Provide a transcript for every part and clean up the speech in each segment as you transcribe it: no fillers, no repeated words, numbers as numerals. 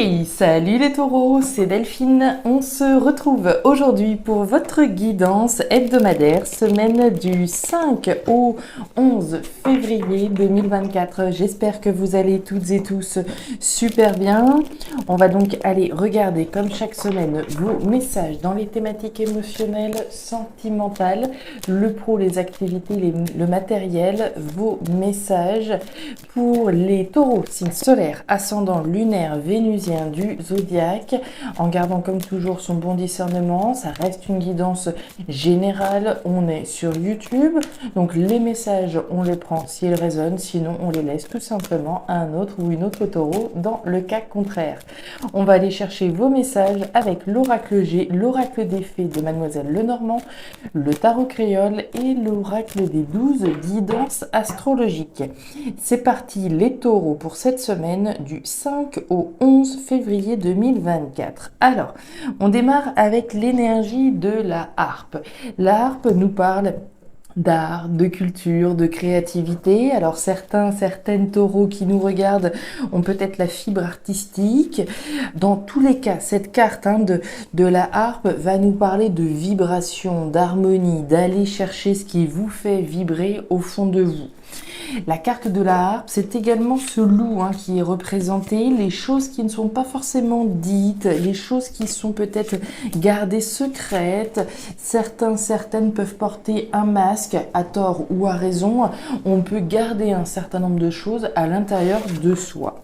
Hey, salut les taureaux, c'est Delphine. On se retrouve aujourd'hui pour votre guidance hebdomadaire, semaine du 5 au 11 février 2024. J'espère que vous allez toutes et tous super bien. On va donc aller regarder, comme chaque semaine, vos messages dans les thématiques émotionnelles, sentimentales, le pro, les activités, le matériel, vos messages pour les taureaux, signe solaire, ascendant, lunaire, vénusien du zodiaque, en gardant comme toujours son bon discernement. Ça reste une guidance générale, on est sur YouTube, donc les messages on les prend si ils résonnent, sinon on les laisse tout simplement à un autre ou une autre taureau dans le cas contraire. On va aller chercher vos messages avec l'oracle G, l'oracle des fées de Mademoiselle Lenormand, le tarot créole et l'oracle des 12 guidances astrologiques. C'est parti les taureaux pour cette semaine du 5 au 11 février 2024. Alors, on démarre avec l'énergie de la harpe. La harpe nous parle d'art, de culture, de créativité. Alors certaines taureaux qui nous regardent ont peut-être la fibre artistique. Dans tous les cas, cette carte de la harpe va nous parler de vibration, d'harmonie, d'aller chercher ce qui vous fait vibrer au fond de vous. La carte de la harpe, c'est également ce loup qui est représenté, les choses qui ne sont pas forcément dites, les choses qui sont peut-être gardées secrètes. Certaines peuvent porter un masque, à tort ou à raison. On peut garder un certain nombre de choses à l'intérieur de soi.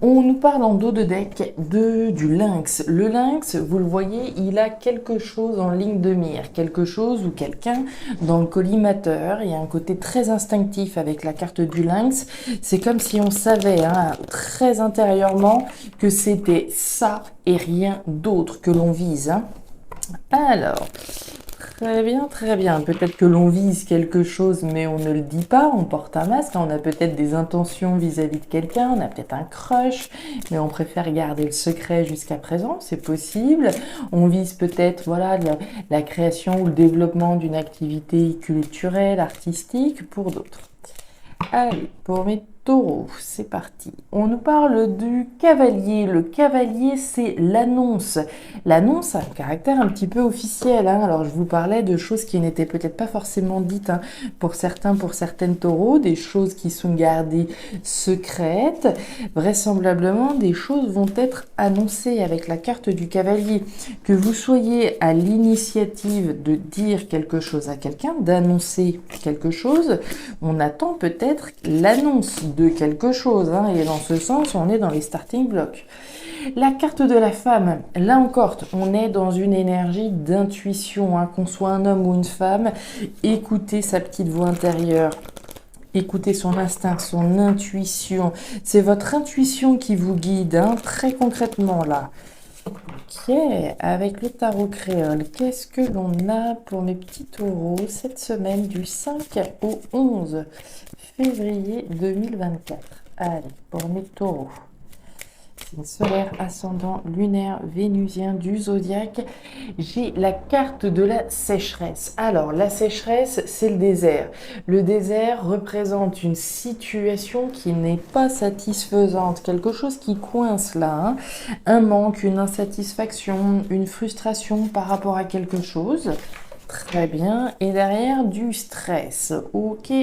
On nous parle en dos de deck du lynx. Le lynx, vous le voyez, il a quelque chose en ligne de mire, quelque chose ou quelqu'un dans le collimateur. Il y a un côté très instinctif avec la carte du lynx. C'est comme si on savait très intérieurement que c'était ça et rien d'autre que l'on vise. Alors, très bien, très bien. Peut-être que l'on vise quelque chose, mais on ne le dit pas, on porte un masque, on a peut-être des intentions vis-à-vis de quelqu'un, on a peut-être un crush, mais on préfère garder le secret jusqu'à présent, c'est possible. On vise peut-être la création ou le développement d'une activité culturelle, artistique, pour d'autres. Allez, pour mes taureaux, c'est parti. On nous parle du cavalier. Le cavalier, c'est l'annonce. L'annonce a un caractère un petit peu officiel. Alors, je vous parlais de choses qui n'étaient peut-être pas forcément dites pour certaines taureaux, des choses qui sont gardées secrètes. Vraisemblablement, des choses vont être annoncées avec la carte du cavalier. Que vous soyez à l'initiative de dire quelque chose à quelqu'un, d'annoncer quelque chose, on attend peut-être l'annonce de quelque chose, et dans ce sens, on est dans les starting blocks. La carte de la femme, là encore, on est dans une énergie d'intuition, qu'on soit un homme ou une femme, écoutez sa petite voix intérieure. Écoutez son instinct, son intuition. C'est votre intuition qui vous guide, très concrètement là. Ok, avec le tarot créole, qu'est-ce que l'on a pour mes petits taureaux cette semaine du 5 au 11 février 2024? Allez, pour mes taureaux. Signe solaire, ascendant, lunaire, vénusien du zodiaque. J'ai la carte de la sécheresse. Alors, la sécheresse, c'est le désert. Le désert représente une situation qui n'est pas satisfaisante, quelque chose qui coince là, un manque, une insatisfaction, une frustration par rapport à quelque chose. Très bien. Et derrière, du stress. Ok.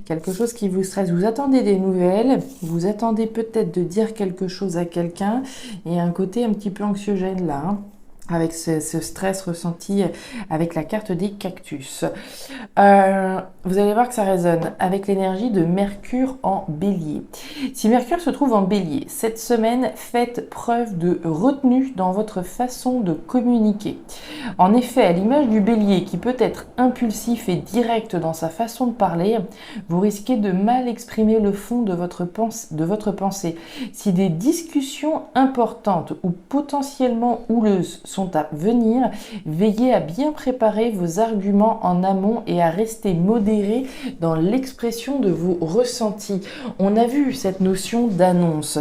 Quelque chose qui vous stresse. Vous attendez des nouvelles. Vous attendez peut-être de dire quelque chose à quelqu'un. Et un côté un petit peu anxiogène là. Avec ce stress ressenti avec la carte des cactus. Vous allez voir que ça résonne avec l'énergie de Mercure en bélier. Si Mercure se trouve en bélier, cette semaine, faites preuve de retenue dans votre façon de communiquer. En effet, à l'image du bélier qui peut être impulsif et direct dans sa façon de parler, vous risquez de mal exprimer le fond de votre pensée. Si des discussions importantes ou potentiellement houleuses sont à venir, veillez à bien préparer vos arguments en amont et à rester modéré dans l'expression de vos ressentis. On a vu cette notion d'annonce.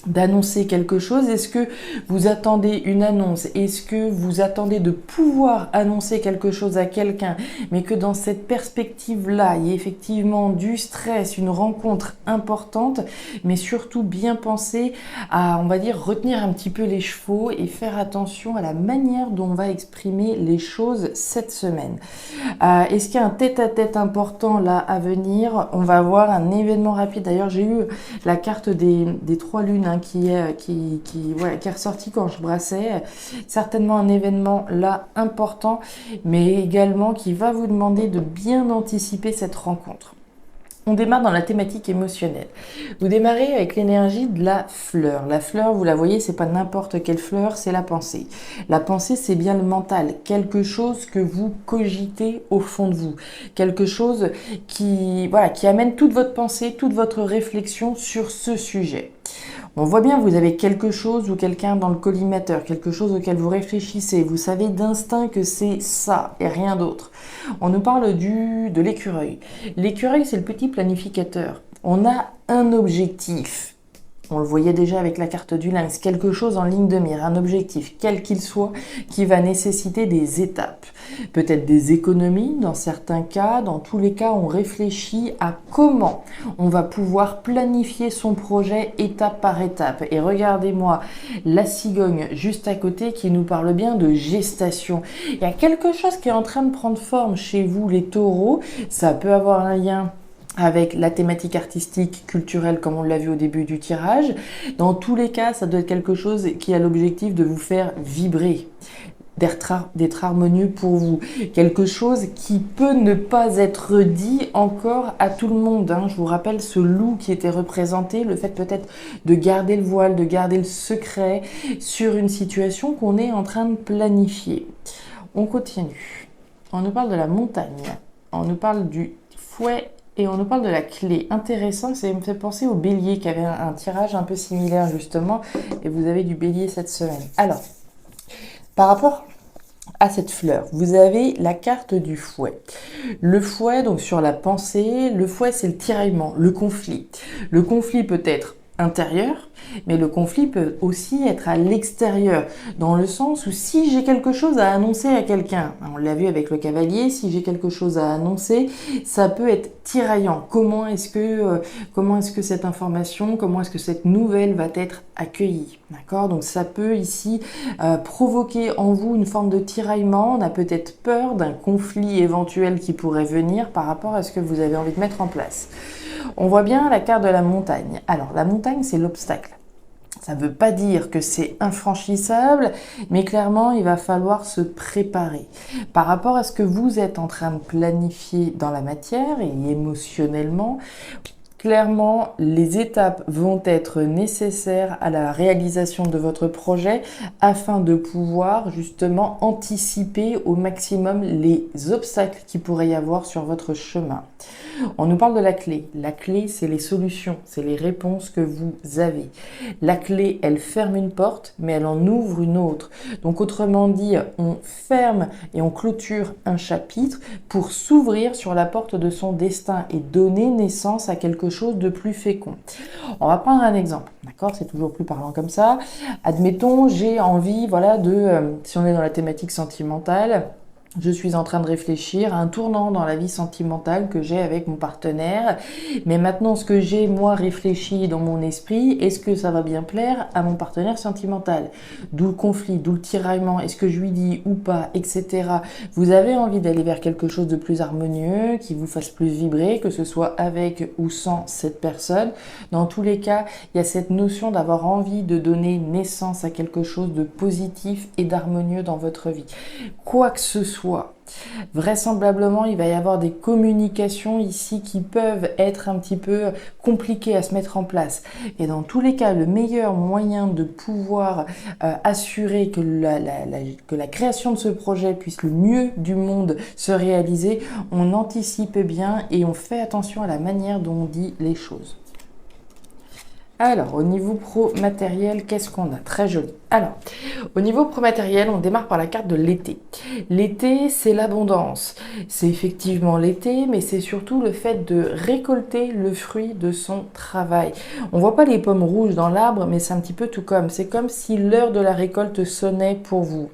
d'annoncer quelque chose? Est-ce que vous attendez une annonce? Est-ce que vous attendez de pouvoir annoncer quelque chose à quelqu'un, mais que dans cette perspective-là, il y a effectivement du stress, une rencontre importante, mais surtout bien penser à, on va dire, retenir un petit peu les chevaux et faire attention à la manière dont on va exprimer les choses cette semaine. Est-ce qu'il y a un tête-à-tête important là à venir? On va avoir un événement rapide. D'ailleurs, j'ai eu la carte des trois lunes qui est ressorti quand je brassais. Certainement un événement là important, mais également qui va vous demander de bien anticiper cette rencontre. On démarre dans la thématique émotionnelle. Vous démarrez avec l'énergie de la fleur. La fleur, vous la voyez, c'est pas n'importe quelle fleur, c'est la pensée. La pensée, c'est bien le mental, quelque chose que vous cogitez au fond de vous, quelque chose qui amène toute votre pensée, toute votre réflexion sur ce sujet. On voit bien, vous avez quelque chose ou quelqu'un dans le collimateur, quelque chose auquel vous réfléchissez. Vous savez d'instinct que c'est ça et rien d'autre. On nous parle de l'écureuil. L'écureuil, c'est le petit planificateur. On a un objectif. On le voyait déjà avec la carte du lynx, quelque chose en ligne de mire, un objectif, quel qu'il soit, qui va nécessiter des étapes. Peut-être des économies dans certains cas, dans tous les cas, on réfléchit à comment on va pouvoir planifier son projet étape par étape. Et regardez-moi la cigogne juste à côté qui nous parle bien de gestation. Il y a quelque chose qui est en train de prendre forme chez vous, les taureaux. Ça peut avoir un lien avec la thématique artistique, culturelle, comme on l'a vu au début du tirage. Dans tous les cas, ça doit être quelque chose qui a l'objectif de vous faire vibrer, d'être harmonieux pour vous. Quelque chose qui peut ne pas être dit encore à tout le monde. Je vous rappelle ce loup qui était représenté, le fait peut-être de garder le voile, de garder le secret sur une situation qu'on est en train de planifier. On continue. On nous parle de la montagne. On nous parle du fouet. Et on nous parle de la clé. Intéressant, ça me fait penser au bélier qui avait un tirage un peu similaire justement. Et vous avez du bélier cette semaine. Alors, par rapport à cette fleur, vous avez la carte du fouet. Le fouet, donc sur la pensée, le fouet c'est le tiraillement, le conflit. Le conflit peut être intérieur, mais le conflit peut aussi être à l'extérieur, dans le sens où si j'ai quelque chose à annoncer à quelqu'un, on l'a vu avec le cavalier, si j'ai quelque chose à annoncer, ça peut être tiraillant. Comment est-ce que cette information, comment est-ce que cette nouvelle va être accueillie, d'accord? Donc ça peut ici provoquer en vous une forme de tiraillement. On a peut-être peur d'un conflit éventuel qui pourrait venir par rapport à ce que vous avez envie de mettre en place. On voit bien la carte de la montagne. Alors, la montagne, c'est l'obstacle. Ça ne veut pas dire que c'est infranchissable, mais clairement, il va falloir se préparer. Par rapport à ce que vous êtes en train de planifier dans la matière et émotionnellement, clairement, les étapes vont être nécessaires à la réalisation de votre projet afin de pouvoir justement anticiper au maximum les obstacles qu'il pourrait y avoir sur votre chemin. On nous parle de la clé. La clé, c'est les solutions, c'est les réponses que vous avez. La clé, elle ferme une porte, mais elle en ouvre une autre. Donc autrement dit, on ferme et on clôture un chapitre pour s'ouvrir sur la porte de son destin et donner naissance à quelque chose de plus fécond. On va prendre un exemple, d'accord? C'est toujours plus parlant comme ça. Admettons, j'ai envie, si on est dans la thématique sentimentale, je suis en train de réfléchir à un tournant dans la vie sentimentale que j'ai avec mon partenaire. Mais maintenant, ce que j'ai, moi, réfléchi dans mon esprit, est-ce que ça va bien plaire à mon partenaire sentimental? D'où le conflit, d'où le tiraillement, est-ce que je lui dis ou pas, etc. Vous avez envie d'aller vers quelque chose de plus harmonieux, qui vous fasse plus vibrer, que ce soit avec ou sans cette personne. Dans tous les cas, il y a cette notion d'avoir envie de donner naissance à quelque chose de positif et d'harmonieux dans votre vie. Quoi que ce soit, vraisemblablement, il va y avoir des communications ici qui peuvent être un petit peu compliquées à se mettre en place. Et dans tous les cas, le meilleur moyen de pouvoir assurer que la création de ce projet puisse le mieux du monde se réaliser, on anticipe bien et on fait attention à la manière dont on dit les choses. Alors, au niveau pro-matériel, qu'est-ce qu'on a? Très joli. Alors, au niveau pro-matériel, on démarre par la carte de l'été. L'été, c'est l'abondance. C'est effectivement l'été, mais c'est surtout le fait de récolter le fruit de son travail. On voit pas les pommes rouges dans l'arbre, mais c'est un petit peu tout comme. C'est comme si l'heure de la récolte sonnait pour vous.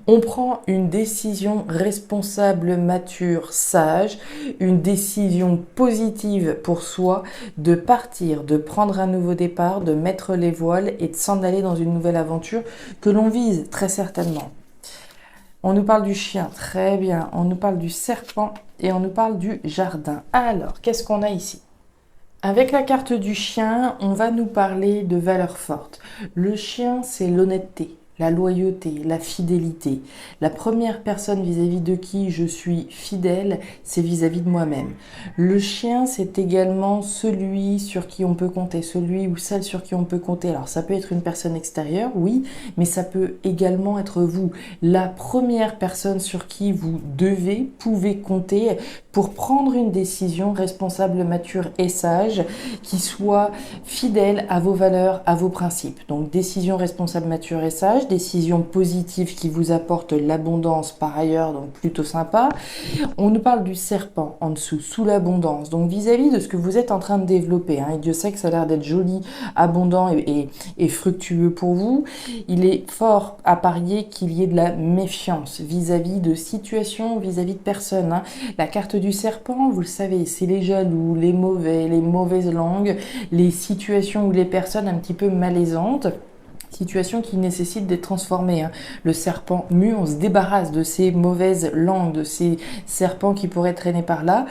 On prend une décision responsable, mature, sage, une décision positive pour soi de partir, de prendre un nouveau départ, de mettre les voiles et de s'en aller dans une nouvelle aventure que l'on vise très certainement. On nous parle du chien, très bien. On nous parle du serpent et on nous parle du jardin. Alors, qu'est-ce qu'on a ici? Avec la carte du chien, on va nous parler de valeurs fortes. Le chien, c'est l'honnêteté, la loyauté, la fidélité. La première personne vis-à-vis de qui je suis fidèle, c'est vis-à-vis de moi-même. Le chien, c'est également celui sur qui on peut compter, celui ou celle sur qui on peut compter. Alors, ça peut être une personne extérieure, oui, mais ça peut également être vous. La première personne sur qui vous pouvez compter pour prendre une décision responsable, mature et sage, qui soit fidèle à vos valeurs, à vos principes. Donc, décision responsable, mature et sage, décision positive qui vous apporte l'abondance par ailleurs, donc plutôt sympa. On nous parle du serpent en dessous, sous l'abondance, donc vis-à-vis de ce que vous êtes en train de développer. Et Dieu sait que ça a l'air d'être joli, abondant et fructueux pour vous. Il est fort à parier qu'il y ait de la méfiance vis-à-vis de situations, vis-à-vis de personnes. La carte du serpent, vous le savez, c'est les jaloux, les mauvais, les mauvaises langues, les situations ou les personnes un petit peu malaisantes. Situation qui nécessite d'être transformée. Le serpent mu, on se débarrasse de ces mauvaises langues, de ces serpents qui pourraient traîner par là.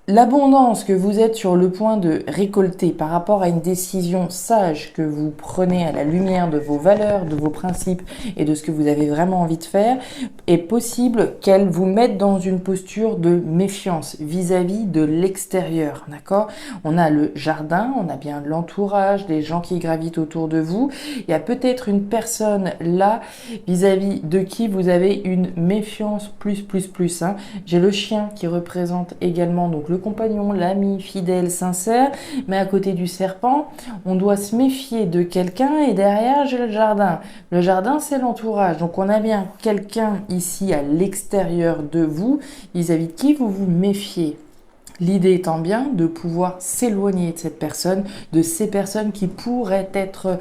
L'abondance que vous êtes sur le point de récolter par rapport à une décision sage que vous prenez à la lumière de vos valeurs, de vos principes et de ce que vous avez vraiment envie de faire, est possible qu'elle vous mette dans une posture de méfiance vis-à-vis de l'extérieur, d'accord? On a le jardin, on a bien l'entourage, les gens qui gravitent autour de vous. Il y a peut-être une personne là vis-à-vis de qui vous avez une méfiance plus. J'ai le chien qui représente également donc le compagnon, l'ami fidèle, sincère, mais à côté du serpent, on doit se méfier de quelqu'un et derrière, j'ai le jardin. Le jardin, c'est l'entourage. Donc, on a bien quelqu'un ici à l'extérieur de vous, vis-à-vis de qui vous vous méfiez. L'idée étant bien de pouvoir s'éloigner de cette personne, de ces personnes qui pourraient être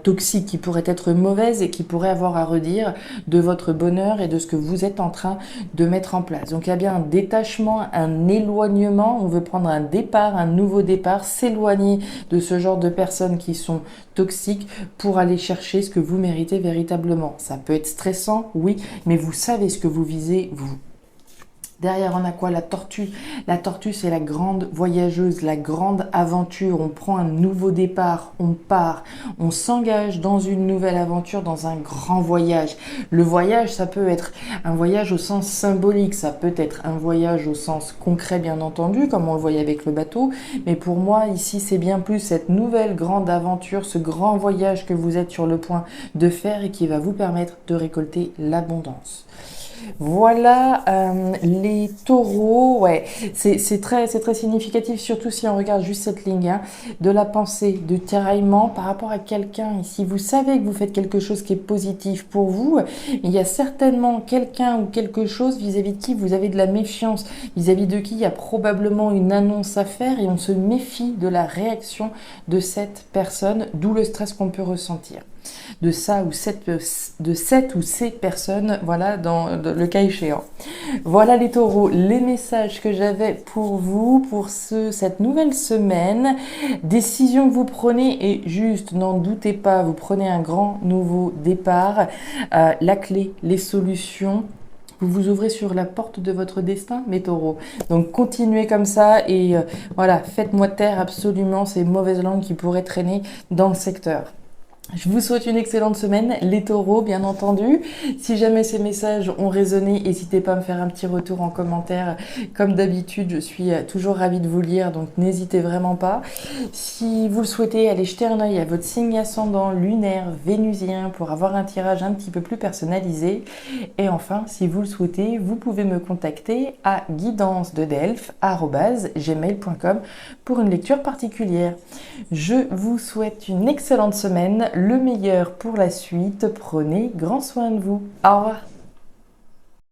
toxiques, qui pourraient être mauvaises et qui pourraient avoir à redire de votre bonheur et de ce que vous êtes en train de mettre en place. Donc il y a bien un détachement, un éloignement, on veut prendre un départ, un nouveau départ, s'éloigner de ce genre de personnes qui sont toxiques pour aller chercher ce que vous méritez véritablement. Ça peut être stressant, oui, mais vous savez ce que vous visez, vous. Derrière, on a quoi? La tortue. La tortue, c'est la grande voyageuse, la grande aventure. On prend un nouveau départ, on part, on s'engage dans une nouvelle aventure, dans un grand voyage. Le voyage, ça peut être un voyage au sens symbolique, ça peut être un voyage au sens concret, bien entendu, comme on le voyait avec le bateau. Mais pour moi, ici, c'est bien plus cette nouvelle grande aventure, ce grand voyage que vous êtes sur le point de faire et qui va vous permettre de récolter l'abondance. Voilà les taureaux, ouais, c'est très significatif, surtout si on regarde juste cette ligne de la pensée, de tiraillement par rapport à quelqu'un ici. Vous savez que vous faites quelque chose qui est positif pour vous, mais il y a certainement quelqu'un ou quelque chose vis-à-vis de qui vous avez de la méfiance, vis-à-vis de qui il y a probablement une annonce à faire et on se méfie de la réaction de cette personne, d'où le stress qu'on peut ressentir. De cette ou ces personnes, voilà, dans le cas échéant. Voilà les taureaux, les messages que j'avais pour vous, pour cette nouvelle semaine. Décision que vous prenez et juste, n'en doutez pas, vous prenez un grand nouveau départ. La clé, les solutions. Vous vous ouvrez sur la porte de votre destin, mes taureaux. Donc, continuez comme ça et voilà, faites-moi taire absolument ces mauvaises langues qui pourraient traîner dans le secteur. Je vous souhaite une excellente semaine, les taureaux bien entendu. Si jamais ces messages ont résonné, n'hésitez pas à me faire un petit retour en commentaire. Comme d'habitude, je suis toujours ravie de vous lire, donc n'hésitez vraiment pas. Si vous le souhaitez, allez jeter un œil à votre signe ascendant lunaire vénusien pour avoir un tirage un petit peu plus personnalisé. Et enfin, si vous le souhaitez, vous pouvez me contacter à guidancededelphes@gmail.com pour une lecture particulière. Je vous souhaite une excellente semaine, le meilleur pour la suite. Prenez grand soin de vous. Au revoir.